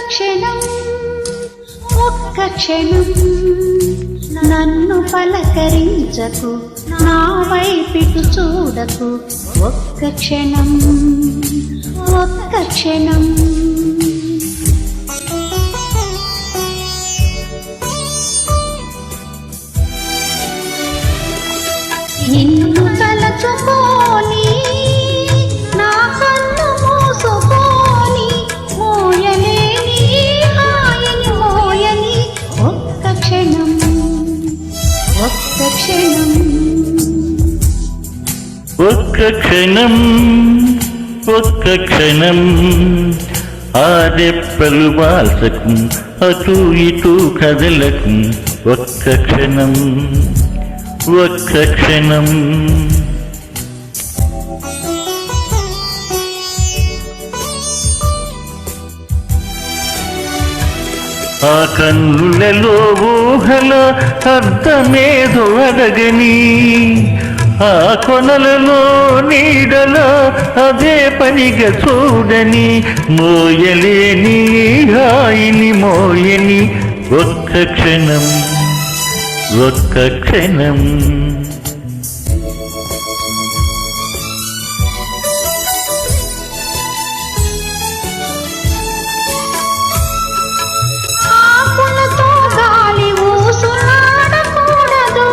క్షణం ఒక్క క్షణం నన్ను పలకరించకు, నా వైపిటు చూడకు. ఒక్క క్షణం ఒక్క క్షణం నిన్ను తలచుకోని నా కన్ను మూసుకొని మోయలేని హాయిని మోయని ఒక్క క్షణం ఒక్క క్షణం ఒక్క క్షణం ఒక్క క్షణం ఆ రెప్పలు వాల్సకు అటు ఇటు కదలకు. ఒక్క క్షణం ఒక్క క్షణం ఆ కన్నులలో ఊహలో అర్థమేదో అడగని, ఆ కొనలలో నీడలో అదే పనిగా చూడని. మోయలేని హాయిని మోయని ఒక్క క్షణం ఒక్క క్షణం ఆకులతో గాలి ఊసులాడకూడదు,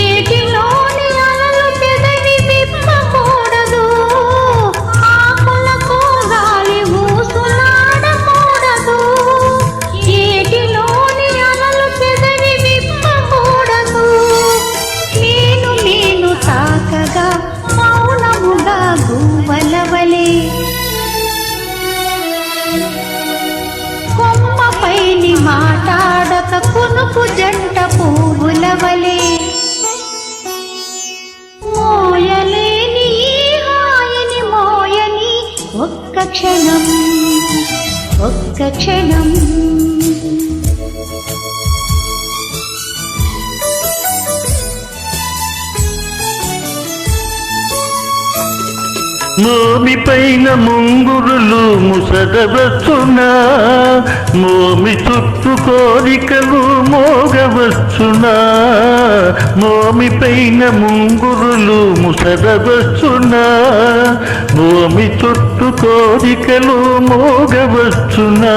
ఏటిలోని అలలు పెదవి విప్పకూడదు. ఆకులతో గాలి ఊసులాడకూడదు, ఏటిలోని అలలు పెదవి విప్పకూడదు. నేను తాకగా మౌనముగా గువ్వలవలే కొమ్మపైని మాటాడక కునుకు జంట పువ్వుల వలె. మోయలేని హాయిని మోయని ఒక్క క్షణం ఒక్క క్షణం మోమి పైన ముంగురులు ముసగవచ్చునా, మోమి చుట్టూ కోరికలు మోగవచ్చునా. మోమి పైన ముంగురులు ముసగవచ్చునా, మోమి చుట్టూ కోరికలు మోగవచ్చునా.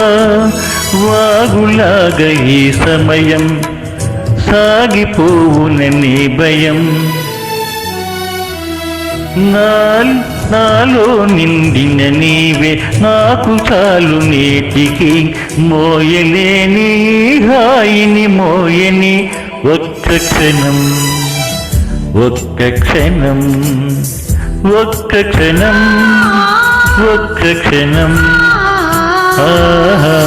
వాగులాగా ఈ సమయం సాగిపోవునని భయం, నాలో నిండిన నీవే నాకు చాలు నేటికి. మోయలేని హాయిని మోయని ఒక్క క్షణం ఒక్క క్షణం ఒక్క క్షణం ఒక్క క్షణం ఆహా.